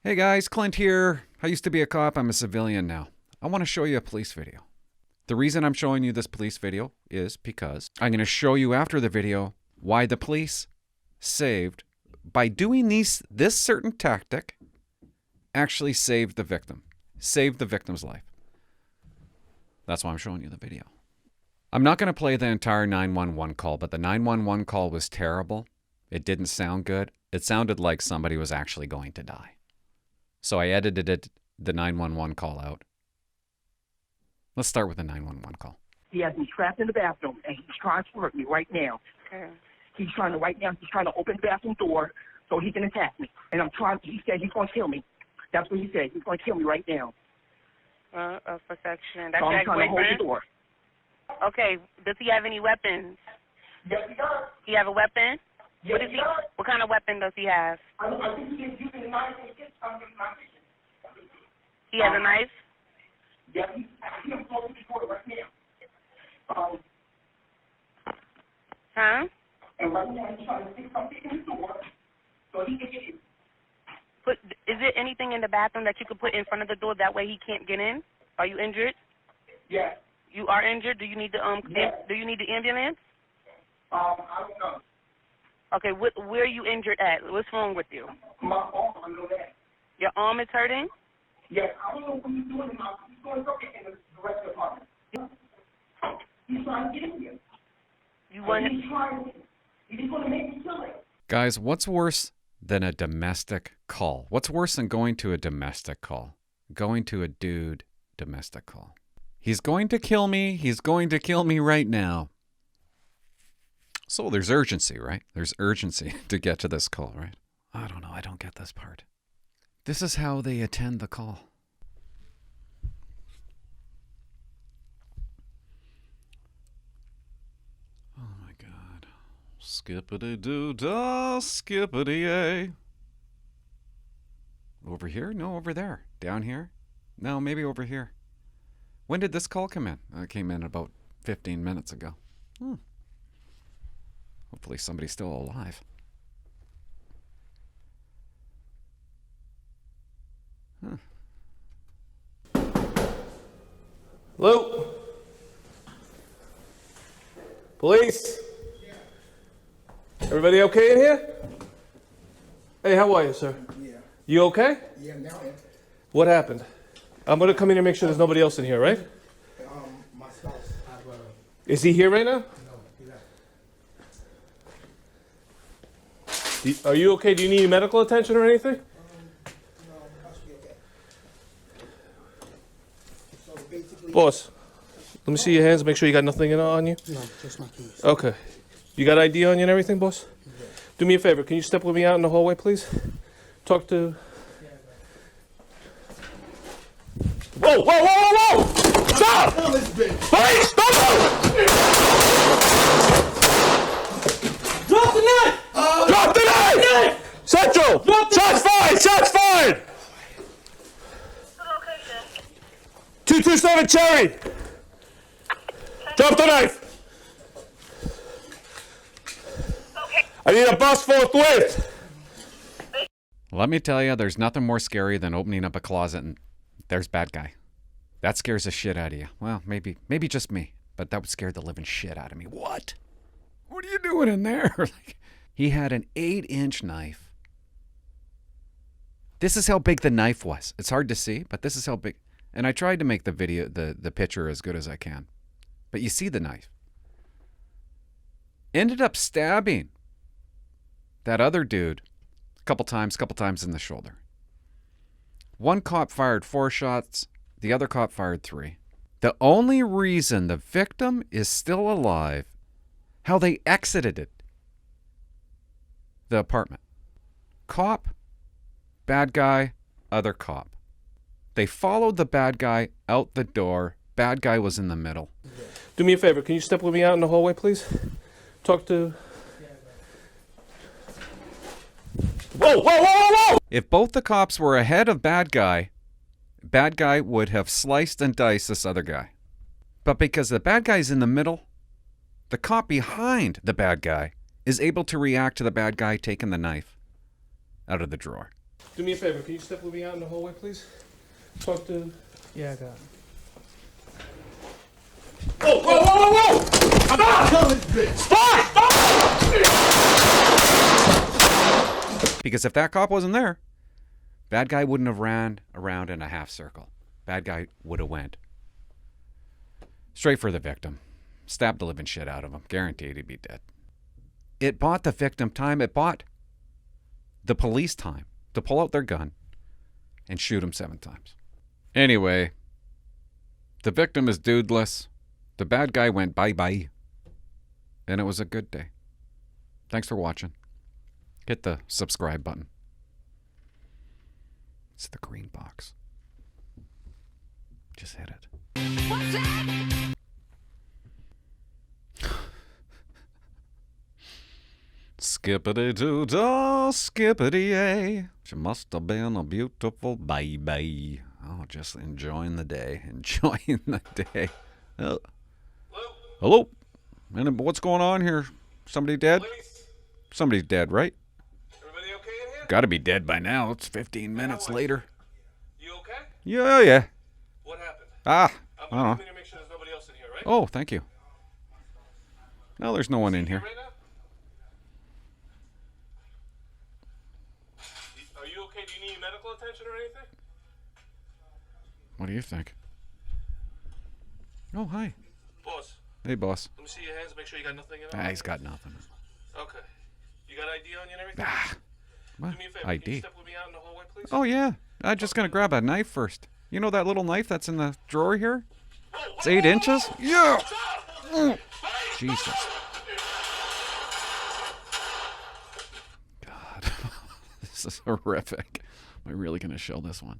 Hey guys, Clint here. I used to be a cop. I'm a civilian now. I want to show you a police video. The reason I'm showing you this police video is because I'm going to show you after the video why the police saved, by doing this certain tactic, actually saved the victim. Saved the victim's life. That's why I'm showing you the video. I'm not going to play the entire 911 call, but the 911 call was terrible. It didn't sound good. It sounded like somebody was actually going to die. So I edited the 911 call out. Let's start with the 911 call. He has me trapped in the bathroom, and he's trying to hurt me right now. Okay. He's trying to open the bathroom door so he can attack me. And he said he's going to kill me. That's what he said. He's going to kill me right now. Perfection. That's So I'm your trying to hold boyfriend? the door. Okay. Does he have any weapons? Yes, he does. He have a weapon? Yes, he does. What kind of weapon does he have? I think he is using the knife in his kitchen. He has a knife? Yes, I see him closing the door right now. Huh? And right now he's trying to stick something in the door so he can get in. Is there anything in the bathroom that you could put in front of the door that way he can't get in? Are you injured? Yes. You are injured? Do you need the Yes. Do you need the ambulance? I don't know. Okay, where are you injured at? What's wrong with you? My arm, I know that. Your arm is hurting? Yes, I don't know what he's doing. He's doing something in the direct department. He's trying to get in here. He's going to make me kill him. Guys, what's worse than a domestic call? What's worse than going to a domestic call? Going to a dude domestic call. He's going to kill me. He's going to kill me right now. So there's urgency, right? There's urgency to get to this call, right? I don't know. I don't get this part. This is how they attend the call. Oh my God. Skippity-doo-dah, skippity-a. Over here? No, over there. Down here? No, maybe over here. When did this call come in? It came in about 15 minutes ago. Hopefully somebody's still alive. Hello? Police? Everybody okay in here? Hey, how are you, sir? Yeah. You okay? Yeah, now What happened? I'm gonna come in and make sure there's nobody else in here, right? my spouse have Is he here right now? no, he left. Are you okay? Do you need medical attention or anything? No, I should be okay. So basically, Boss, let me see your hands. Make sure you got nothing on you. no, just my keys. Okay. You got ID on you and everything, boss? Yeah. Do me a favor. Can you step with me out in the hallway, please? Talk to... Whoa, whoa, whoa, whoa, whoa! Stop! Tell this bitch. Police, don't move! Drop the knife! Drop the knife! Central! Shots fired! Shots fired! 227 Cherry! Drop the knife! I need a bus forthwith! Let me tell you, there's nothing more scary than opening up a closet and there's bad guy. That scares the shit out of you. Well, maybe just me, but that would scare the living shit out of me. What? What are you doing in there? He had an 8-inch knife. This is how big the knife was. It's hard to see, but this is how big. And I tried to make the video, the picture as good as I can. But you see the knife. Ended up stabbing that other dude a couple times in the shoulder. One cop fired 4 shots. The other cop fired 3. The only reason the victim is still alive, how they exited it, the apartment. Cop, bad guy, other cop. They followed the bad guy out the door. Bad guy was in the middle. Do me a favor. Can you step with me out in the hallway, please? Talk to... Whoa, whoa, whoa, whoa, whoa! If both the cops were ahead of bad guy would have sliced and diced this other guy. But because the bad guy's in the middle, the cop behind the bad guy is able to react to the bad guy taking the knife out of the drawer. Do me a favor. Can you step with me out in the hallway, please? Talk to... Yeah, I got it. Whoa, whoa, whoa, whoa, whoa! Stop! Stop! Because if that cop wasn't there, bad guy wouldn't have ran around in a half circle. Bad guy would have went straight for the victim. Stabbed the living shit out of him. Guaranteed he'd be dead. It bought the victim time. It bought the police time to pull out their gun and shoot him 7 times. Anyway, the victim is dudeless. The bad guy went bye-bye. And it was a good day. Thanks for watching. Hit the subscribe button. It's the green box. Just hit it. Skippity-doo-dah, skippity-yay. She must have been a beautiful baby. Oh, just enjoying the day. Enjoying the day. Hello? And what's going on here? Somebody dead? Somebody's dead, right? Everybody okay in here? Gotta be dead by now. It's 15 minutes later. You okay? Yeah. What happened? I I'm don't know. going to make sure there's nobody else in here, right? Oh, thank you. No, there's no one in here. Right now? Are you okay? Do you need medical attention or anything? What do you think? Oh, hi. Boss, Hey, boss. let me see your hands. Make sure you got nothing in them. He's got nothing. Okay. You got ID on you and everything? What? Do me a favor. Can you ID? step with me out in the hallway, please? Oh, yeah. I'm just gonna grab a knife first. You know that little knife that's in the drawer here? It's 8 inches? Yeah! Jesus. God. This is horrific. Am I really gonna show this one?